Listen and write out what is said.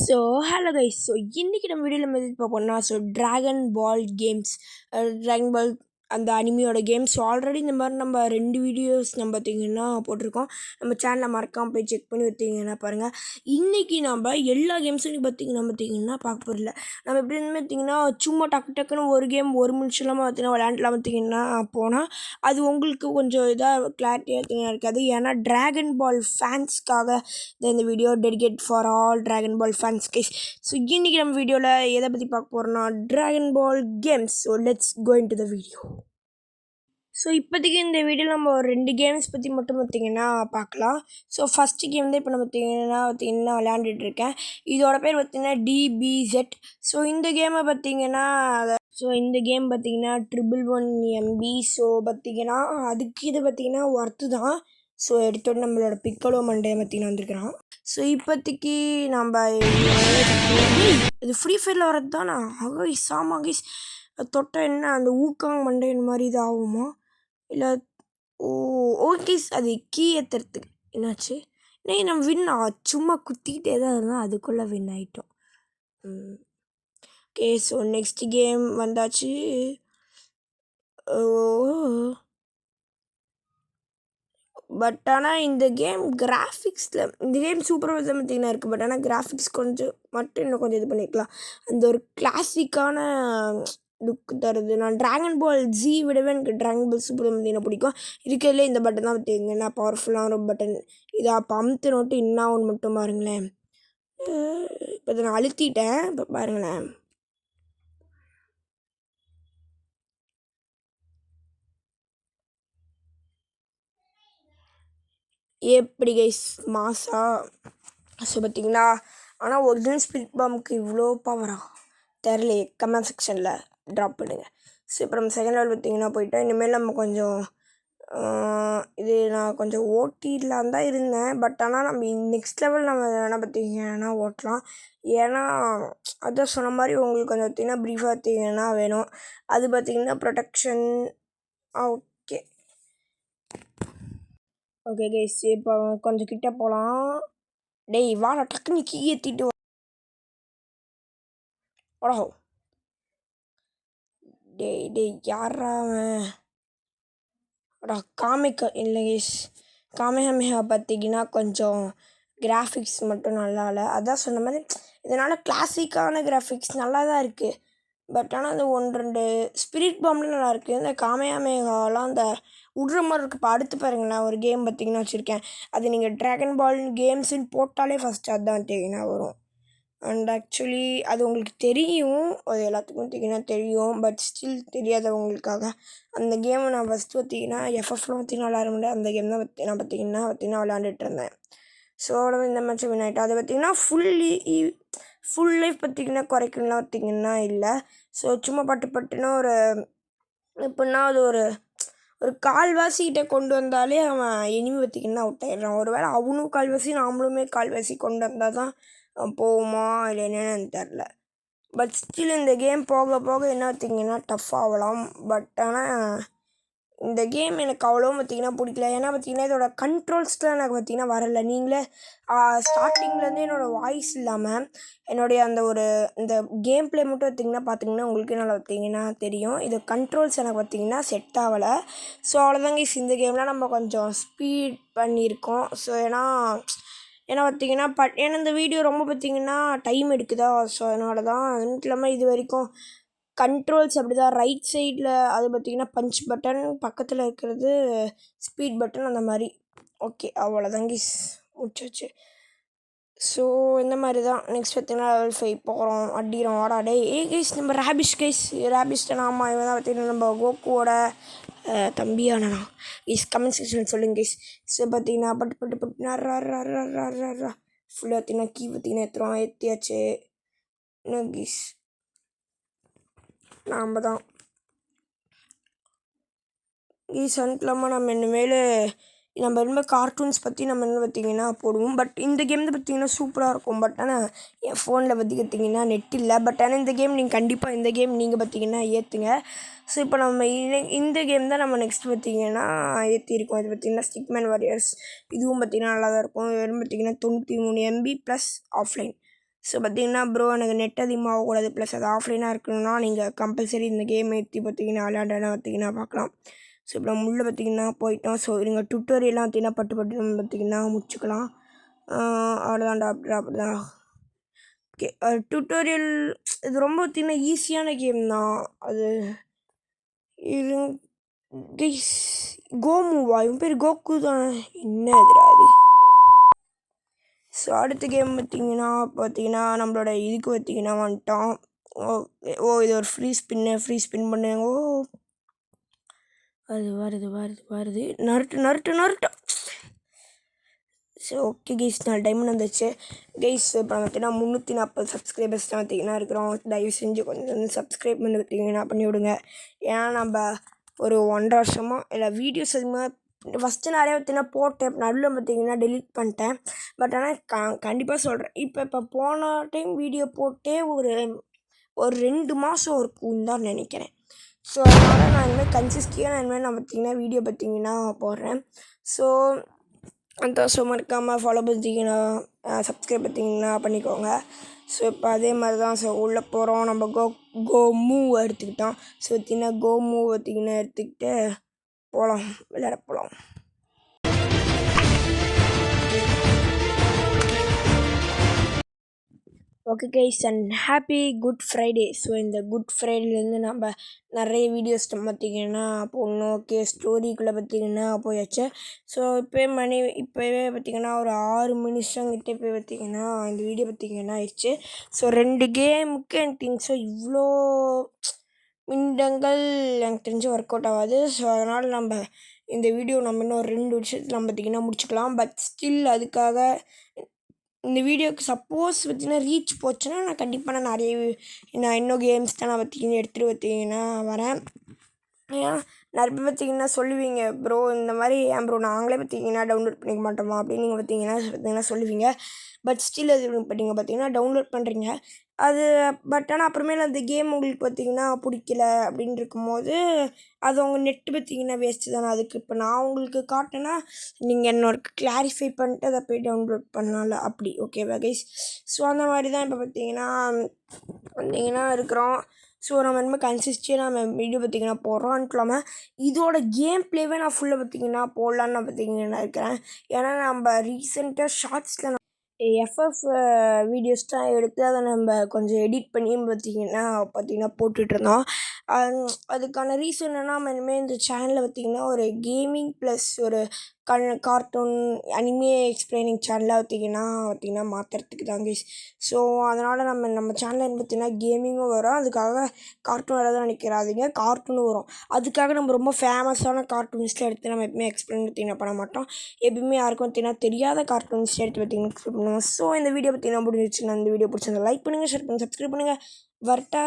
So hello guys. So இன்றைக்கி நம்ம வீடியோவில் நம்ம எது பார்ப்போம்னா ட்ராகன் பால் கேம்ஸ், ட்ராகன் பால் அந்த அனிமியோட கேம்ஸ். ஆல்ரெடி இந்த மாதிரி நம்ம 2 வீடியோஸ் நம்ம பார்த்திங்கன்னா போட்டிருக்கோம். நம்ம சேனலை மறக்காமல் போய் செக் பண்ணி வைத்திங்கன்னா பாருங்கள். இன்றைக்கி நம்ம எல்லா கேம்ஸும் பார்த்திங்கன்னா பார்க்க போகிறதில்ல. நம்ம எப்படி இருந்து பார்த்திங்கன்னா சும்மா டக்குன்னு ஒரு கேம் 1 நிமிஷம் இல்லாமல் பார்த்திங்கன்னா விளையாண்டலாம் பார்த்திங்கன்னா போனால் அது உங்களுக்கு கொஞ்சம் இதாக கிளாரிட்டியாக இருக்காது. ஏன்னா ட்ராகன் பால் ஃபேன்ஸ்க்காக இந்த video dedicate for all dragon ball fans guys. So இன்றைக்கி நம்ம வீடியோவில் எதை பற்றி பார்க்க போகிறோம்னா dragon ball games. So let's go into the video. So இப்போதைக்கு இந்த வீடியோவில் நம்ம ஒரு 2 கேம்ஸ் பற்றி மட்டும் பார்த்திங்கன்னா பார்க்கலாம். ஸோ ஃபஸ்ட்டு கேம் தான் இப்போ நான் பார்த்திங்கன்னா விளையாண்டுட்ருக்கேன். இதோட பேர் பார்த்திங்கன்னா DBZ. ஸோ இந்த கேமை பார்த்திங்கன்னா இந்த கேம் பார்த்திங்கன்னா 111 MB. ஸோ பார்த்திங்கன்னா அதுக்கு இது பார்த்திங்கன்னா ஒர்த்து தான். ஸோ எடுத்தோடு நம்மளோட பிக்கலோ மண்டே பார்த்திங்கன்னா வந்துருக்குறான். ஸோ இப்போதைக்கு நம்ம இது ஃப்ரீ ஃபயரில் வரது தானே கைஸ். ஆமாம் கைஸ், தொட்டால் என்ன அந்த ஊக்காங் மண்டேன் மாதிரி இது ஆகுமா இல்லை? ஓகே, அது கீ ஏற்றுறதுக்கு என்னாச்சு? நம்ம வின் சும்மா குத்திக்கிட்டே தான் இருந்தோம், அதுக்குள்ளே வின் ஆகிட்டோம். ஓகே, ஸோ நெக்ஸ்ட் கேம் வந்தாச்சு. பட் ஆனால் இந்த கேம் கிராஃபிக்ஸில் இந்த கேம் சூப்பராக தான் பார்த்திங்கன்னா இருக்குது. பட் ஆனால் கிராஃபிக்ஸ் கொஞ்சம் மட்டும் இன்னும் கொஞ்சம் இது பண்ணிக்கலாம். அந்த ஒரு கிளாசிக்கான லுக் தருது. நான் ட்ராகன் பால் ஜி விடவே எனக்கு ட்ராகன் பால் சூப்பர் பார்த்திங்கன்னா பிடிக்கும். இருக்கிறதுலே இந்த பட்டன் தான் பார்த்திங்கன்னா பவர்ஃபுல்லான ஒரு பட்டன். இதை அப்போ அமுத்து நோட்டு இன்னும் ஒன்று மட்டும் பாருங்களேன். இப்போ இதை நான் அழுத்திட்டேன், இப்போ பாருங்களேன். எப்படி கைஸ் மாசா? ஸோ பார்த்திங்கன்னா ஆனால் ஒரிஜினல் ஸ்பிரிட் பாம்புக்கு இவ்வளோ பவரா தெரிலையே. கமெண்ட் செக்ஷனில் ட்ராப் பண்ணுங்கள். ஸோ இப்போ நம்ம செகண்ட் லெவல் பார்த்திங்கன்னா போயிட்டோம். இனிமேல் நம்ம கொஞ்சம் இது நான் கொஞ்சம் ஓட்டிடலாம் தான் இருந்தேன். பட் ஆனால் நம்ம நெக்ஸ்ட் லெவல் நம்ம என்ன பார்த்திங்கன்னா ஓட்டலாம். ஏன்னா அதான் சொன்ன மாதிரி உங்களுக்கு கொஞ்சம் பார்த்திங்கன்னா ப்ரீஃபாக பார்த்திங்கன்னா வேணும். அது பார்த்திங்கன்னா ப்ரொடெக்ஷன். ஓகே ஓகே கைஸ், இப்போ கொஞ்சம் கிட்டே போகலாம். டேய் வாடா, டக்குன்னு கீ ஏற்றிட்டு வாடா. டேய் யாரா வாடா. இல்லை கைஸ், காமெஹா பார்த்திங்கன்னா கொஞ்சம் கிராஃபிக்ஸ் மட்டும் நல்லா இல்லை. அதான் சொன்ன மாதிரி இதனால் கிளாசிக்கான கிராஃபிக்ஸ் நல்லா தான் இருக்குது. பட் ஆனால் அந்த 1-2 ஸ்பிரிட் பாம்பில் நல்லாயிருக்கு. இந்த காமெஹாமெஹாலாம் அந்த விட்ற மாதிரி இருக்குது. இப்போ அடுத்து பாருங்களேன், ஒரு கேம் பார்த்திங்கன்னா வச்சுருக்கேன். அது நீங்கள் ட்ராகன் பால் கேம்ஸுன்னு போட்டாலே ஃபஸ்ட்டு அதுதான் பார்த்திங்கன்னா வரும். அண்ட் ஆக்சுவலி அது உங்களுக்கு தெரியும், அது எல்லாத்துக்கும் பார்த்திங்கன்னா தெரியும். பட் ஸ்டில் தெரியாதவங்களுக்காக அந்த கேமை நான் ஃபஸ்ட்டு பார்த்திங்கன்னா எஃப்எஃப்லாம் பார்த்திங்கன்னா விளாட முடியாது. அந்த கேம் தான் நான் பார்த்திங்கன்னா விளாண்டுட்டு இருந்தேன். ஸோ அவ்வளோ இந்த மேட்ச் வின் ஆகிட்டோம். அது பார்த்திங்கன்னா ஃபுல் லைஃப் பார்த்திங்கன்னா குறைக்கணும்லாம் பார்த்திங்கன்னா இல்லை. ஸோ சும்மா பட்டுன்னு ஒரு எப்படின்னா அது ஒரு கால்வாசிக்கிட்ட கொண்டு வந்தாலே அவன் எனிமி பார்த்திங்கன்னா அவுட் ஆகிடுறான். ஒரு வேளை அவனும் கால்வாசி நாமளுமே கால்வாசி கொண்டு வந்தால் தான் போகுமா இல்லை என்னென்னு தெரில. பட் ஸ்டில் இந்த கேம் போக போக என்ன பார்த்திங்கன்னா டஃப் ஆகலாம். பட் ஆனால் இந்த கேம் எனக்கு அவ்வளோ பார்த்திங்கன்னா பிடிக்கல. ஏன்னா பார்த்திங்கன்னா இதோட கண்ட்ரோல்ஸ்லாம் எனக்கு பார்த்திங்கன்னா வரலை. நீங்களே ஸ்டார்டிங்லேருந்து என்னோடய வாய்ஸ் இல்லாமல் என்னுடைய அந்த இந்த கேம் ப்ளே மட்டும் பார்த்திங்கன்னா உங்களுக்கு நல்லா பார்த்திங்கன்னா தெரியும். இது கண்ட்ரோல்ஸ் எனக்கு பார்த்திங்கன்னா செட் ஆகலை. ஸோ அவ்வளோதாங்க. இந்த கேமில் நம்ம கொஞ்சம் ஸ்பீட் பண்ணியிருக்கோம். ஸோ ஏன்னா பார்த்திங்கன்னா ஏன்னா இந்த வீடியோ ரொம்ப பார்த்திங்கன்னா டைம் எடுக்குதா. ஸோ அதனால தான். அதுவும் இல்லாமல் இது வரைக்கும் கண்ட்ரோல்ஸ் அப்படி தான். ரைட் சைடில் அது பார்த்திங்கன்னா பஞ்ச் பட்டன், பக்கத்தில் இருக்கிறது ஸ்பீட் பட்டன், அந்த மாதிரி. ஓகே அவ்வளோதாங்க முடிச்சாச்சு. ஸோ இந்த மாதிரி தான். நெக்ஸ்ட் பார்த்திங்கன்னா லெவல் 5 போகிறோம், அடிக்கிறோம். வாடா டே கைஸ், நம்ம ரேபிஸ்டன். ஆமாம், இவன் தான் பார்த்திங்கன்னா நம்ம கோக்குவோட தம்பியானா கைஸ். கமெண்ட் செக்ஷன் சொல்லுங்கள் கைஸ். ஸோ பார்த்திங்கன்னா பட்டு ஃபுல்லாக பார்த்திங்கன்னா கீ பார்த்திங்கன்னா ஏற்றியாச்சு. இன்னும் கைஸ் நாம் தான் இல்லாமல் நம்ம இனிமேல் கார்ட்டூன்ஸ் பற்றி நம்ம என்ன பார்த்திங்கன்னா போடுவோம். பட் இந்த கேம் தான் பார்த்திங்கன்னா சூப்பராக இருக்கும். பட் ஆனால் என் ஃபோனில் பற்றி பார்த்திங்கன்னா நெட் இல்லை. பட் ஆனால் இந்த கேம் நீங்கள் கண்டிப்பாக நீங்கள் பார்த்திங்கன்னா ஏற்றுங்க. ஸோ இப்போ நம்ம இந்த கேம் தான் நம்ம நெக்ஸ்ட் பார்த்திங்கன்னா ஏற்றிருக்கோம். இது பார்த்திங்கன்னா ஸ்டிக்மேன் வாரியர்ஸ். இதுவும் பார்த்திங்கன்னா நல்லா தான் இருக்கும். வெறும் பார்த்திங்கன்னா 93 MB ப்ளஸ் ஆஃப்லைன். ஸோ பார்த்தீங்கன்னா ப்ரோ எனக்கு நெட் அதிகமாகக்கூடாது ப்ளஸ் அது ஆஃப்லைனாக இருக்கணும்னா நீங்கள் கம்பல்சரி இந்த கேம் ஏற்றி பார்த்தீங்கன்னா விளையாண்டனா பார்த்தீங்கன்னா பார்க்கலாம். ஸோ இப்போ நம்ம உள்ளே பார்த்தீங்கன்னா போயிட்டோம். ஸோ நீங்கள் டுட்டோரியெல்லாம் பார்த்தீங்கன்னா பட்டு நம்ம பார்த்தீங்கன்னா முடிச்சுக்கலாம். அவ்வளோதான்டா அப்படிதான். ஓகே டுட்டோரியல் இது ரொம்ப பார்த்தீங்கன்னா ஈஸியான கேம் தான். அது இது கைஸ் கோமுவா இவன் பேர் கோகு தான். என்ன எதிராது. ஸோ அடுத்த கேம் பார்த்தீங்கன்னா நம்மளோட இதுக்கு பார்த்தீங்கன்னா வந்துட்டோம். இது ஒரு ஃப்ரீ ஸ்பின் பண்ணுங்க. அது வருது நருட்டு. ஸோ ஓகே கைஸ் 4 டைமண்ட் வந்துச்சு கைஸ். இப்போ பார்த்தீங்கன்னா 340 சப்ஸ்கிரைபர்ஸ் தான் பார்த்தீங்கன்னா இருக்கிறோம். தயவு செஞ்சு கொஞ்சம் வந்து சப்ஸ்கிரைப் பண்ணி பார்த்தீங்கன்னா பண்ணிவிடுங்க. ஏன்னா நம்ம ஒரு 1.5 வருஷமாக இல்லை வீடியோஸ் அதிகமாக ஃபஸ்ட்டு நிறையா பார்த்தீங்கன்னா போட்டேன். நடுவில் பார்த்தீங்கன்னா டெலீட் பண்ணிட்டேன். பட் ஆனால் கண்டிப்பாக சொல்கிறேன் இப்போ போன டைம் வீடியோ போட்டே ஒரு 2 மாதம் இருக்கும்னு தான் நினைக்கிறேன். ஸோ அதனால் நான் இனிமேல் கன்சிஸ்டியாக நான் பார்த்தீங்கன்னா வீடியோ பார்த்தீங்கன்னா போடுறேன். ஸோ அந்த மறக்காமல் ஃபாலோ பார்த்தீங்கன்னா சப்ஸ்கிரைப் பார்த்தீங்கன்னா பண்ணிக்கோங்க. ஸோ இப்போ அதே மாதிரி தான். ஸோ உள்ளே போகிறோம். நம்ம கோமூ எடுத்துக்கிட்டோம். ஸோ பார்த்தீங்கன்னா கோமூ பார்த்தீங்கன்னா எடுத்துக்கிட்டு போகலாம், விளையாட போகலாம். Okay guys and happy good Friday. So இந்த குட் ஃப்ரைடேலேருந்து நம்ம நிறைய வீடியோஸ் பார்த்திங்கன்னா போடணும். ஓகே ஸ்டோரிக்குள்ளே பார்த்திங்கன்னா போயாச்சு. ஸோ இப்போவே பார்த்திங்கன்னா ஒரு 6 நிமிஷங்கிட்ட போய் பார்த்திங்கன்னா இந்த வீடியோ பார்த்திங்கன்னா ஆயிடுச்சு. ஸோ 2 கேமுக்கு எனக்கு தெரிஞ்சு இவ்வளோ மிண்டங்கள் எனக்கு தெரிஞ்சு ஒர்க் அவுட் ஆகாது. ஸோ அதனால் நம்ம இந்த வீடியோ நம்ம இன்னும் 2 விஷயத்தில் நம்ம பார்த்திங்கன்னா முடிச்சுக்கலாம். பட் ஸ்டில் அதுக்காக இந்த வீடியோவுக்கு சப்போஸ் பார்த்திங்கன்னா ரீச் போச்சுன்னா நான் கண்டிப்பாக நான் இன்னும் கேம்ஸ் தான் நான் பார்த்திங்கன்னா எடுத்துகிட்டு பார்த்திங்கன்னா வரேன். ஏன்னா நிறைய பேர் பார்த்திங்கன்னா சொல்லுவீங்க ப்ரோ இந்த மாதிரி ஏன் ப்ரோ நாங்களே பார்த்திங்கன்னா டவுன்லோட் பண்ணிக்க மாட்டோமா அப்படின்னு நீங்கள் பார்த்திங்கன்னா சொல்லுவீங்க. பட் ஸ்டில் அது இப்போ நீங்கள் பார்த்திங்கன்னா டவுன்லோட் பண்ணுறீங்க. அது பட் ஆனால் அப்புறமேல அந்த கேம் உங்களுக்கு பார்த்திங்கன்னா பிடிக்கல அப்படின்னு இருக்கும்போது அது உங்கள் நெட்டு பார்த்திங்கன்னா வேஸ்ட்டு தானே. அதுக்கு இப்போ நான் உங்களுக்கு காட்டினேன்னா நீங்கள் என்னோட கிளாரிஃபை பண்ணிட்டு அதை போய் டவுன்லோட் பண்ணலாம்ல அப்படி ஓகேவா கைஸ். ஸோ அந்த மாதிரி தான் இப்போ பார்த்திங்கன்னா இருக்கிறோம். ஸோ நம்ம இனிமேல் கன்சிஸ்டியாக நம்ம வீடியோ பார்த்திங்கன்னா போடுறோம். இல்லாமல் இதோட கேம் ப்ளேவே நான் ஃபுல்லாக பார்த்திங்கன்னா போடலான்னு நான் பார்த்திங்கன்னா இருக்கிறேன். ஏன்னா நம்ம ரீசெண்டாக ஷார்ட்ஸில் எஃப்எஃப் வீடியோஸ் தான் எடுத்து அதை நம்ம கொஞ்சம் எடிட் பண்ணி பார்த்திங்கன்னா போட்டுட்ருந்தோம். அதுக்கான ரீசன் என்னென்னா நம்ம இனிமேல் இந்த சேனலில் பார்த்திங்கன்னா ஒரு கேமிங் ப்ளஸ் ஒரு கார்ட்டூன் அனிமே எக்ஸ்பிளைனிங் சேனலாக பார்த்திங்கன்னா மாற்றுறதுக்கு தான் கைஸ். ஸோ அதனால் நம்ம சேனலில் பார்த்திங்கன்னா கேமிங்கும் வரும். அதுக்காக கார்ட்டூன் வராதுன்னு நினைக்கிறாதீங்க, கார்ட்டூனும் வரும். அதுக்காக நம்ம ரொம்ப ஃபேமஸான கார்ட்டூன்ஸ்லாம் எடுத்து நம்ம எப்பவுமே எக்ஸ்பிளைன் பார்த்திங்கன்னா பண்ண மாட்டோம். எப்பயுமே யாருக்கும் பார்த்திங்கன்னா தெரியாத கார்ட்டூன்ஸ் எடுத்து பார்த்திங்கன்னா எக்ஸ்பிளைன் பண்ணுவோம். ஸோ இந்த வீடியோ பார்த்திங்கன்னா முடிஞ்சிச்சு. நான் இந்த வீடியோ பிடிச்சிருந்தா லைக் பண்ணுங்கள், ஷேர் பண்ணுங்கள், சப்ஸ்கிரைப் பண்ணுங்கள். வரட்டா.